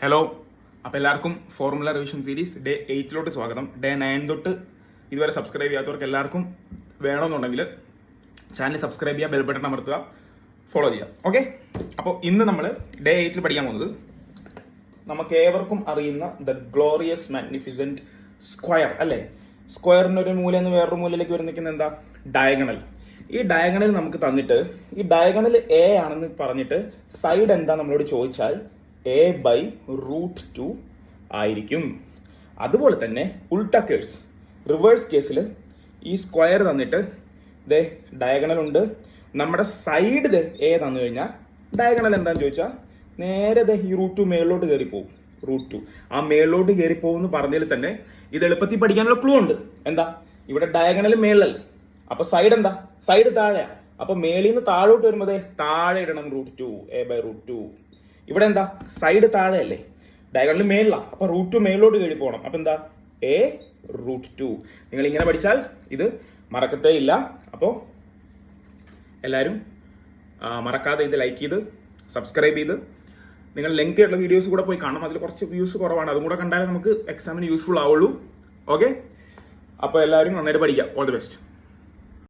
Hello, അപ്പോൾ എല്ലാവർക്കും formula revision series day 8 സ്വാഗതം. ഡേ 9 തൊട്ട് ഇതുവരെ സബ്സ്ക്രൈബ് ചെയ്യാത്തവർക്ക് എല്ലാവർക്കും വേണമെന്നുണ്ടെങ്കിൽ ചാനൽ സബ്സ്ക്രൈബ് ചെയ്യുക, ബെൽ ബട്ടൺ അമർത്തുക, ഫോളോ ചെയ്യുക. ഓക്കെ, അപ്പോൾ ഇന്ന് നമ്മൾ ഡേ 8 പഠിക്കാൻ പോകുന്നത് നമുക്ക് ഏവർക്കും അറിയുന്ന ദ ഗ്ലോറിയസ് മാഗ്നിഫിസൻറ്റ് സ്ക്വയർ അല്ലേ. സ്ക്വയറിൻ്റെ ഒരു മൂലയിൽ നിന്ന് വേറൊരു മൂലയിലേക്ക് വരുന്ന എന്താ? ഡയഗണൽ. ഈ ഡയഗണൽ നമുക്ക് തന്നിട്ട് ഈ ഡയഗണൽ എ ആണെന്ന് പറഞ്ഞിട്ട് സൈഡ് എന്താ നമ്മളോട് ചോദിച്ചാൽ a/√2 ആയിരിക്കും. അതുപോലെ തന്നെ ഉൾട്ട കേസ്, റിവേഴ്സ് കേസിൽ ഈ സ്ക്വയർ തന്നിട്ട് ദേ ഡയഗണൽ ഉണ്ട്, നമ്മുടെ സൈഡ് എ തന്നു കഴിഞ്ഞാൽ ഡയഗണൽ എന്താണെന്ന് ചോദിച്ചാൽ നേരെ ഈ √2 മേളിലോട്ട് കയറി പോകും. √2 ആ മേളിലോട്ട് കയറി പോകുമെന്ന് പറഞ്ഞതിൽ തന്നെ ഇത് എളുപ്പത്തിൽ പഠിക്കാനുള്ള ക്ലൂ ഉണ്ട്. എന്താ? ഇവിടെ ഡയഗണൽ മേളല്ലേ, അപ്പൊ സൈഡ് എന്താ? സൈഡ് താഴെയാ. അപ്പൊ മേളിൽ നിന്ന് താഴോട്ട് വരുമ്പോൾ താഴെ ഇടണം √2, a/√2. ഇവിടെ എന്താ? സൈഡ് താഴെയല്ലേ, ഡയഗണൽ മേളിലാ, അപ്പൊ √2 മേളിലോട്ട് കയറി പോകണം. അപ്പൊ എന്താ? a√2. നിങ്ങൾ ഇങ്ങനെ പഠിച്ചാൽ ഇത് മറക്കത്തേ ഇല്ല. അപ്പോൾ എല്ലാവരും മറക്കാതെ ഇത് ലൈക്ക് ചെയ്ത് സബ്സ്ക്രൈബ് ചെയ്ത് നിങ്ങൾ ലെങ്തി ആയിട്ടുള്ള വീഡിയോസ് കൂടെ പോയി കാണണം. അതിൽ കുറച്ച് വ്യൂസ് കുറവാണ്, അതും കൂടെ കണ്ടാലേ നമുക്ക് എക്സാമിന് യൂസ്ഫുൾ ആവുള്ളൂ. ഓക്കെ, അപ്പോൾ എല്ലാവരും നന്നായിട്ട് പഠിക്കാം. All the best.